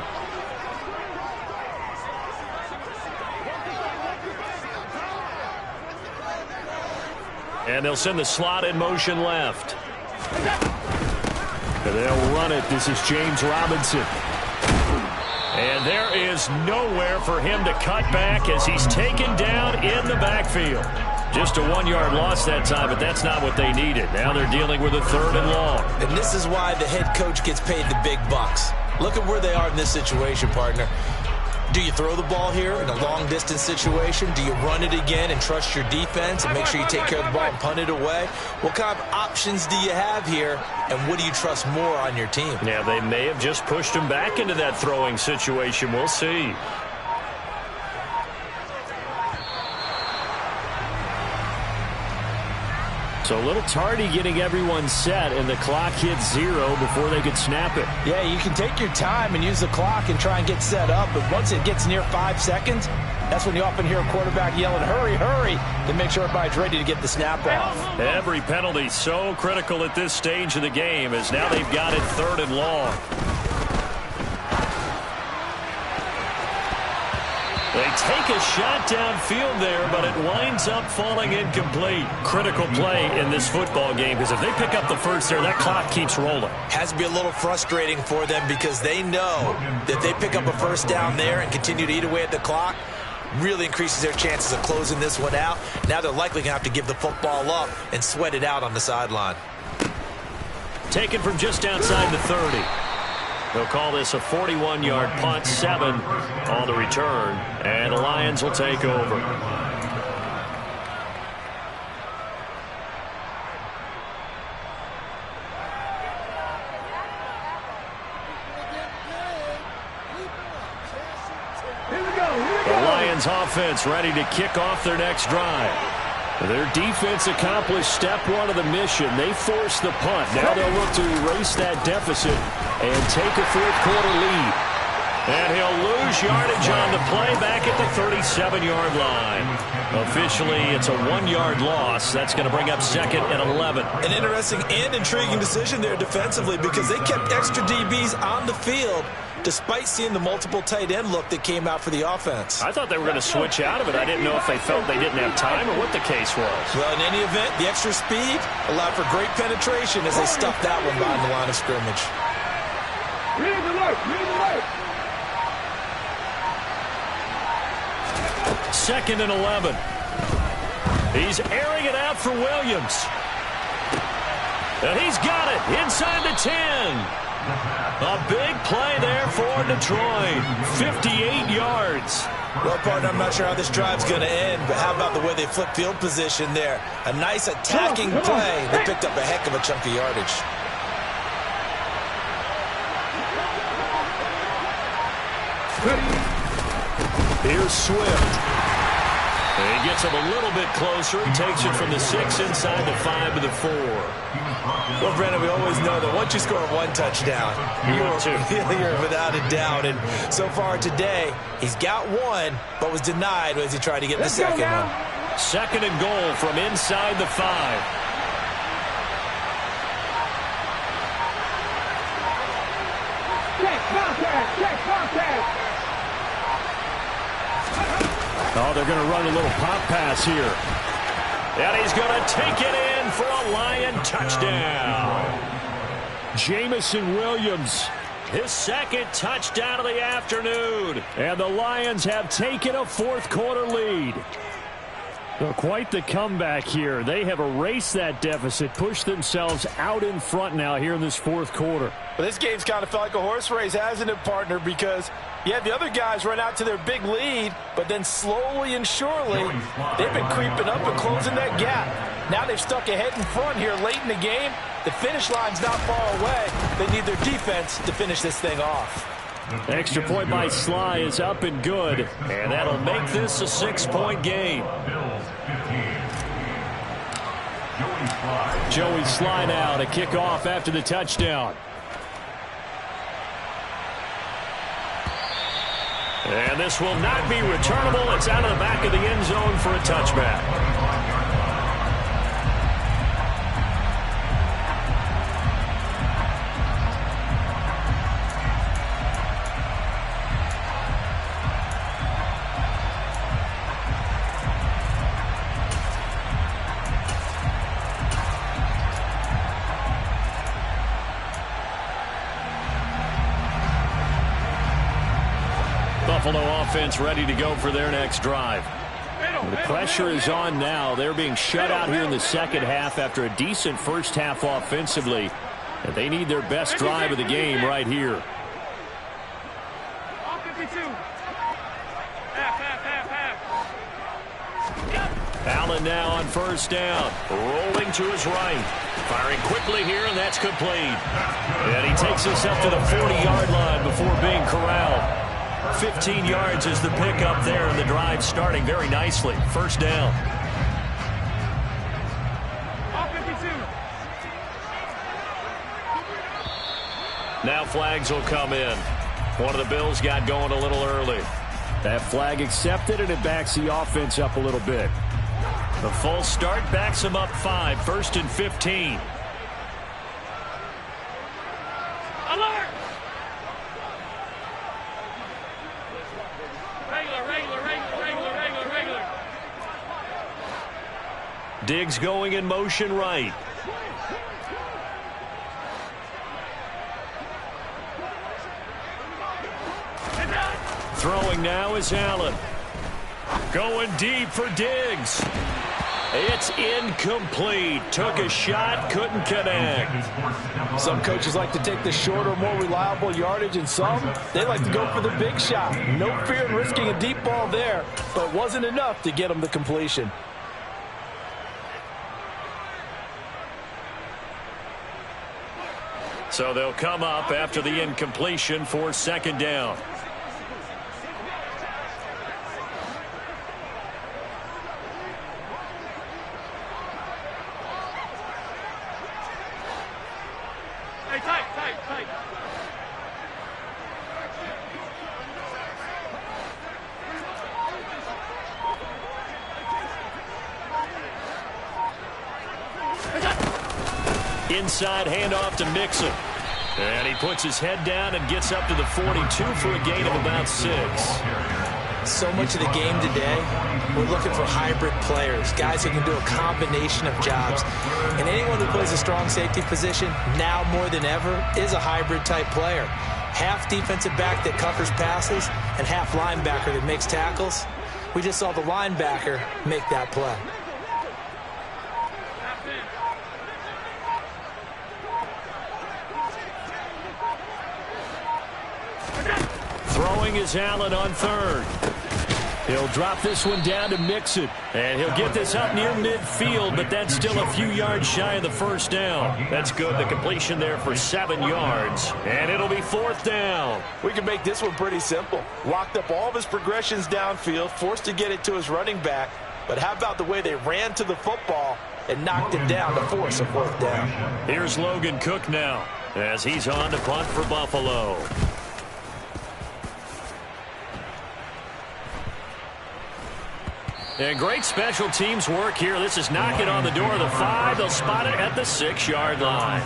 And they'll send the slot in motion left. And they'll run it. This is James Robinson. And there is nowhere for him to cut back as he's taken down in the backfield. Just a 1-yard loss that time, but that's not what they needed. Now they're dealing with a 3rd and long. And this is why the head coach gets paid the big bucks. Look at where they are in this situation, partner. Do you throw the ball here in a long-distance situation? Do you run it again and trust your defense and make sure you take care of the ball and punt it away? What kind of options do you have here, and what do you trust more on your team? Yeah, they may have just pushed him back into that throwing situation. We'll see. So a little tardy getting everyone set, and the clock hits 0 before they could snap it. Yeah, you can take your time and use the clock and try and get set up, but once it gets near 5 seconds, that's when you often hear a quarterback yelling, hurry, hurry, to make sure everybody's ready to get the snap off. Every penalty so critical at this stage of the game, as now they've got it 3rd and long. They take a shot downfield there, but it winds up falling incomplete. Critical play in this football game, because if they pick up the first there, that clock keeps rolling. Has to be a little frustrating for them because they know that they pick up a first down there and continue to eat away at the clock, really increases their chances of closing this one out. Now they're likely going to have to give the football up and sweat it out on the sideline. Taken from just outside the 30. They'll call this a 41-yard punt, 7 on the return, and the Lions will take over. The Lions offense ready to kick off their next drive. Their defense accomplished step 1 of the mission. They forced the punt. Now they'll look to erase that deficit and take a 4th quarter lead. And he'll lose yardage on the play back at the 37-yard line. Officially, it's a 1-yard loss. That's going to bring up 2nd and 11. An interesting and intriguing decision there defensively because they kept extra DBs on the field despite seeing the multiple tight end look that came out for the offense. I thought they were going to switch out of it. I didn't know if they felt they didn't have time or what the case was. Well, in any event, the extra speed allowed for great penetration as they stuffed that one behind the line of scrimmage. Read alert! Read alert! 2nd and 11. He's airing it out for Williams. And he's got it inside the 10. A big play there for Detroit. 58 yards. Well, partner, I'm not sure how this drive's going to end, but how about the way they flip field position there? A nice attacking play. They picked up a heck of a chunk of yardage. Here's Swift. And he gets him a little bit closer. He takes it from the 6 inside the 5 to the 4. Well, Brandon, we always know that once you score 1 touchdown, you're without a doubt. And so far today, he's got 1, but was denied as he tried to get the second one. 2nd and goal from inside the 5. Check contact! Check contact! Oh, they're going to run a little pop pass here. And he's going to take it in for a Lion touchdown. Jamison Williams, his 2nd touchdown of the afternoon. And the Lions have taken a 4th quarter lead. So quite the comeback here. They have erased that deficit, pushed themselves out in front now here in this 4th quarter. Well, this game's kind of felt like a horse race, hasn't it, partner? Because you had the other guys run out to their big lead, but then slowly and surely, they've been creeping up and closing that gap. Now they've stuck ahead in front here late in the game. The finish line's not far away. They need their defense to finish this thing off. Extra point by Sly is up and good, and that'll make this a 6-point game. Joey Sly now to kick off after the touchdown. And this will not be returnable. It's out of the back of the end zone for a touchback. offense ready to go for their next drive. The pressure is on now. They're being shut out here in the second half after a decent first half offensively. And they need their best drive of the game right here. Allen now on first down. Rolling to his right. Firing quickly here, and that's complete. And he takes us up to the 40-yard line before being corralled. 15 yards is the pickup there, and the drive starting very nicely. First down. Now flags will come in. One of the Bills got going a little early. That flag accepted, and it backs the offense up a little bit. The full start backs him up 5. First and 15. Alert! Regular. Diggs going in motion right. Throwing now is Allen. Going deep for Diggs. It's incomplete. Took a shot, couldn't connect. Some coaches like to take the shorter, more reliable yardage, and some, they like to go for the big shot. No fear in risking a deep ball there, but wasn't enough to get them the completion. So they'll come up after the incompletion for second down. Tight. Inside handoff to Mixon. And he puts his head down and gets up to the 42 for a gain of about 6. So much of the game today, we're looking for hybrid players, guys who can do a combination of jobs. And anyone who plays a strong safety position, now more than ever, is a hybrid type player. Half defensive back that covers passes and half linebacker that makes tackles. We just saw the linebacker make that play. Throwing is Allen on third. He'll drop this one down to Mixon. And he'll get this up near midfield, but that's still a few yards shy of the first down. That's good. The completion there for 7 yards. And it'll be fourth down. We can make this one pretty simple. Locked up all of his progressions downfield, forced to get it to his running back. But how about the way they ran to the football and knocked it down to force a fourth down? Here's Logan Cook now as he's on to punt for Buffalo. And great special teams work here. This is knocking on the door of the 5. They'll spot it at the 6-yard line.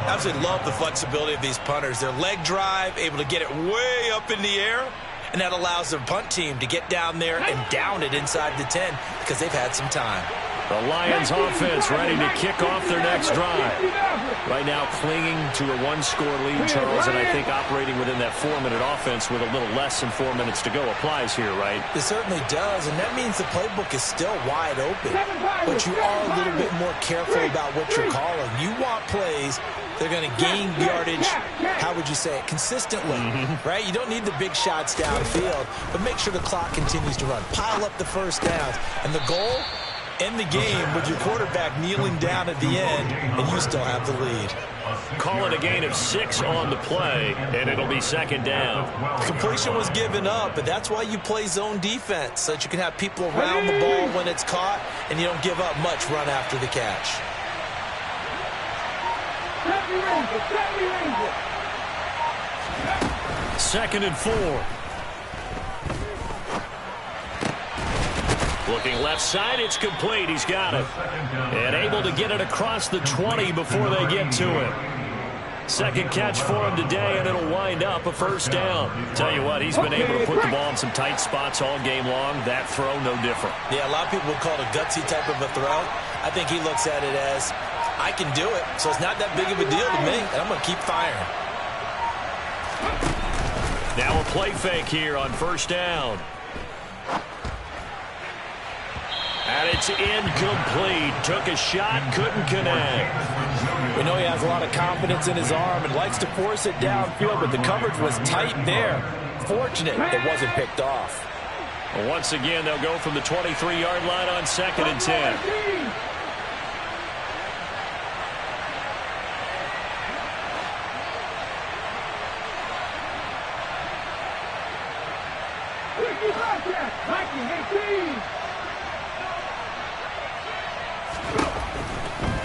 Absolutely love the flexibility of these punters. Their leg drive, able to get it way up in the air, and that allows their punt team to get down there and down it inside the 10 because they've had some time. The Lions offense ready to kick off their next drive. Right now clinging to a 1-score lead, Charles, and I think operating within that 4-minute offense with a little less than 4 minutes to go applies here, right? It certainly does, and that means the playbook is still wide open. But you are a little bit more careful about what you're calling. You want plays they're going to gain yardage, how would you say it, consistently, right? You don't need the big shots downfield, but make sure the clock continues to run. Pile up the first downs, and the goal, end the game with your quarterback kneeling down at the end, and you still have the lead. Call it a gain of 6 on the play, and it'll be second down. Completion was given up, but that's why you play zone defense, so that you can have people around the ball when it's caught, and you don't give up much run after the catch. Second and 4. Looking left side, it's complete. He's got it. And able to get it across the 20 before they get to it. Second catch for him today, and it'll wind up a first down. Tell you what, he's been able to put the ball in some tight spots all game long. That throw, no different. Yeah, a lot of people would call it a gutsy type of a throw. I think he looks at it as, I can do it, so it's not that big of a deal to me, and I'm going to keep firing. Now a play fake here on first down. And it's incomplete. Took a shot, couldn't connect. We know he has a lot of confidence in his arm and likes to force it downfield, but the coverage was tight there. Fortunate it wasn't picked off. Well, once again, they'll go from the 23-yard line on 2nd and 10.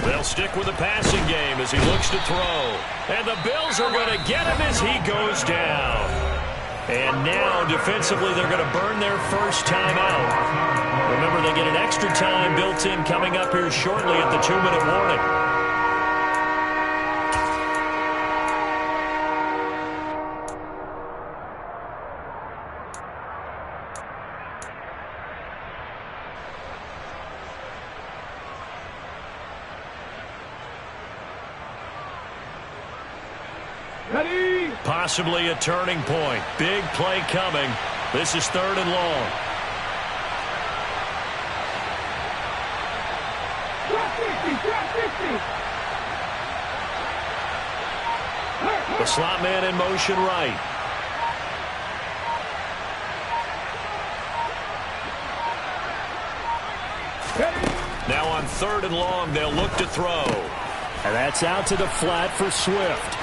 They'll stick with the passing game as he looks to throw. And the Bills are going to get him as he goes down. And now, defensively, they're going to burn their first time out. Remember, they get an extra time built in coming up here shortly at the 2-minute warning. Possibly a turning point. Big play coming. This is 3rd and long. The slot man in motion right. Now on 3rd and long, they'll look to throw. And that's out to the flat for Swift.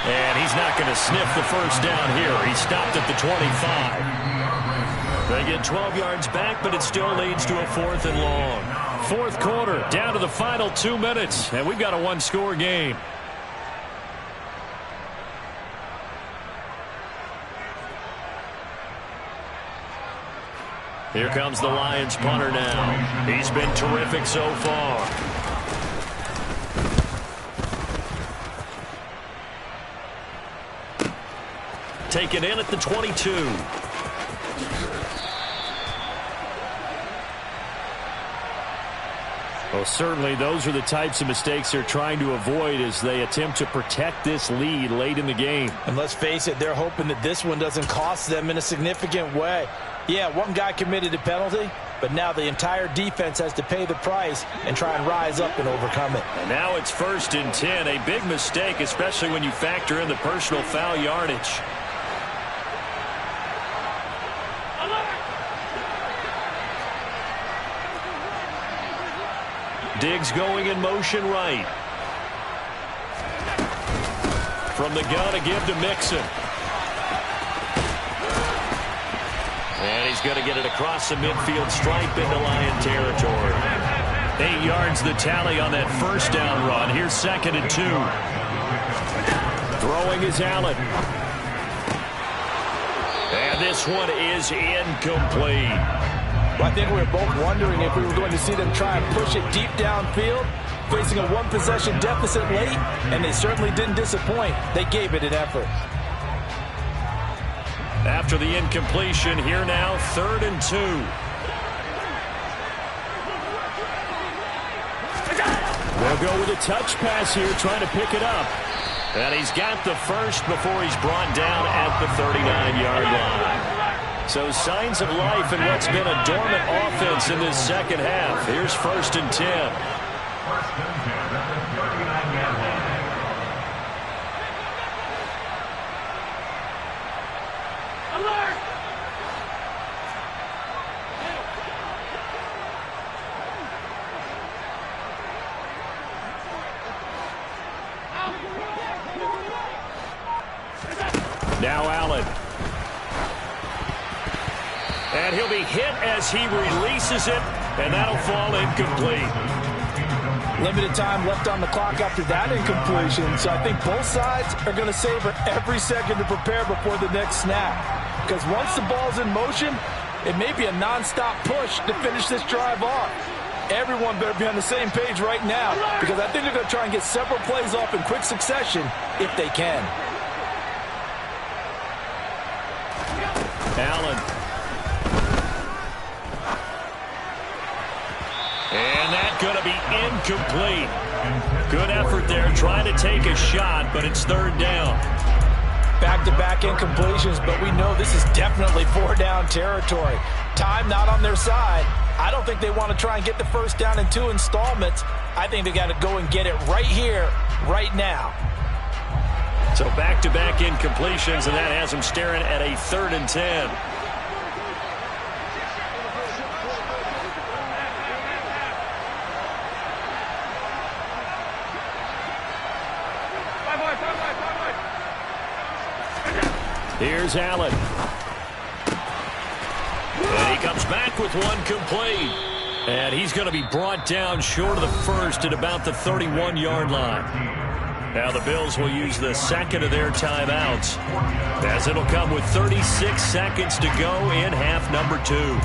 And he's not going to sniff the first down here. He stopped at the 25. They get 12 yards back, but it still leads to a 4th and long. 4th quarter, down to the final 2 minutes, and we've got a one-score game. Here comes the Lions punter now. He's been terrific so far. Taken in at the 22. Well, certainly those are the types of mistakes they're trying to avoid as they attempt to protect this lead late in the game. And let's face it, they're hoping that this one doesn't cost them in a significant way. Yeah, one guy committed a penalty, but now the entire defense has to pay the price and try and rise up and overcome it. And now it's 1st and 10, a big mistake, especially when you factor in the personal foul yardage. Diggs going in motion right. From the gun, a give to Mixon. And he's going to get it across the midfield stripe into Lion territory. 8 yards the tally on that first down run. Here's 2nd and 2. Throwing is Allen. And this one is incomplete. Well, I think we were both wondering if we were going to see them try and push it deep downfield, facing a one-possession deficit late, and they certainly didn't disappoint. They gave it an effort. After the incompletion, here now, 3rd and 2. They'll go with a touch pass here, trying to pick it up. And he's got the first before he's brought down at the 39-yard line. So signs of life in what's been a dormant offense in this second half. Here's 1st and 10. 1st and 10 at the 39-yard line. Alert! Now Allen. And he'll be hit as he releases it, and that'll fall incomplete. Limited time left on the clock after that incompletion, so I think both sides are going to savor every second to prepare before the next snap. Because once the ball's in motion, it may be a non-stop push to finish this drive off. Everyone better be on the same page right now, because I think they're going to try and get several plays off in quick succession if they can. Allen. And that's going to be incomplete. Good effort there trying to take a shot, but it's 3rd down. Back-to-back incompletions, but we know this is definitely four-down territory. Time not on their side. I don't think they want to try and get the first down in 2 installments. I think they got to go and get it right here, right now. So back-to-back incompletions, and that has them staring at a 3rd and 10. Here's Allen. And he comes back with one complete. And he's going to be brought down short of the first at about the 31-yard line. Now the Bills will use the second of their timeouts, as it'll come with 36 seconds to go in half number 2.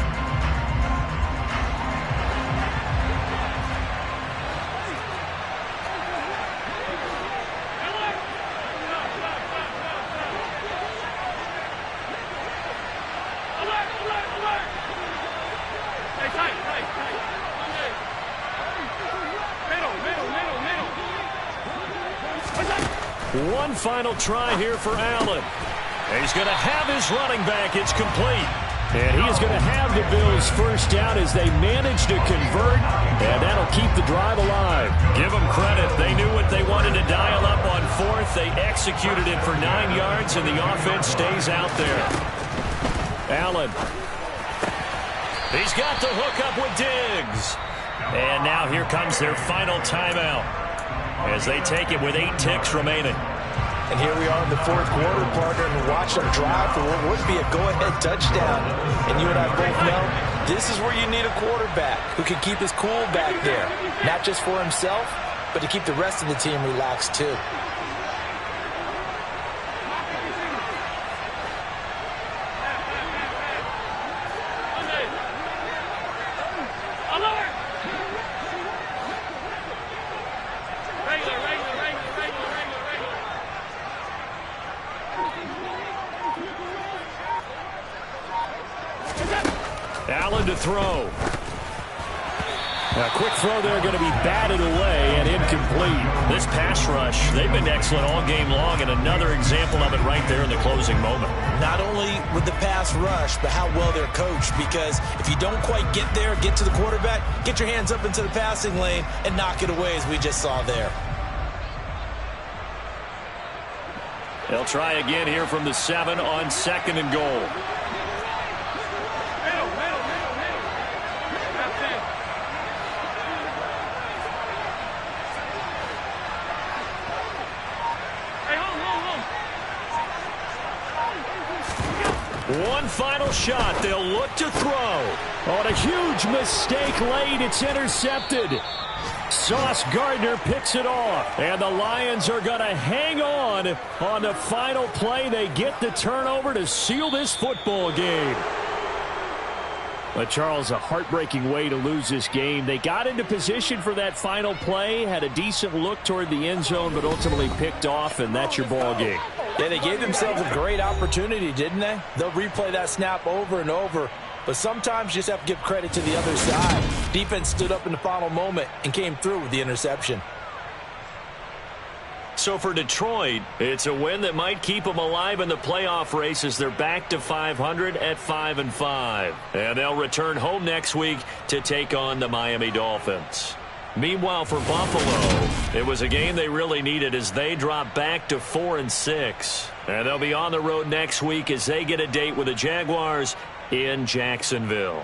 One final try here for Allen. He's going to have his running back. It's complete. And he is going to have the Bills first down as they manage to convert, and that'll keep the drive alive. Give them credit. They knew what they wanted to dial up on 4th. They executed it for 9 yards, and the offense stays out there. Allen. He's got the hook up with Diggs. And now here comes their final timeout, as they take it with 8 ticks remaining. And here we are in the 4th quarter, partner, and watch them drive for what would be a go-ahead touchdown. And you and I both know this is where you need a quarterback who can keep his cool back there. Not just for himself, but to keep the rest of the team relaxed too. Allen to throw. A quick throw there, going to be batted away and incomplete. This pass rush, they've been excellent all game long, and another example of it right there in the closing moment. Not only with the pass rush, but how well they're coached, because if you don't quite get there, get to the quarterback, get your hands up into the passing lane and knock it away, as we just saw there. They'll try again here from the 7 on 2nd and goal. One final shot. They'll look to throw. On a huge mistake late. It's intercepted. Sauce Gardner picks it off. And the Lions are going to hang on the final play. They get the turnover to seal this football game. But Charles, a heartbreaking way to lose this game. They got into position for that final play, had a decent look toward the end zone, but ultimately picked off, and that's your ball game. Yeah, they gave themselves a great opportunity, didn't they? They'll replay that snap over and over, but sometimes you just have to give credit to the other side. Defense stood up in the final moment and came through with the interception. So for Detroit, it's a win that might keep them alive in the playoff race as they're back to 500 at 5-5. And they'll return home next week to take on the Miami Dolphins. Meanwhile, for Buffalo, it was a game they really needed as they drop back to 4-6. And they'll be on the road next week as they get a date with the Jaguars in Jacksonville.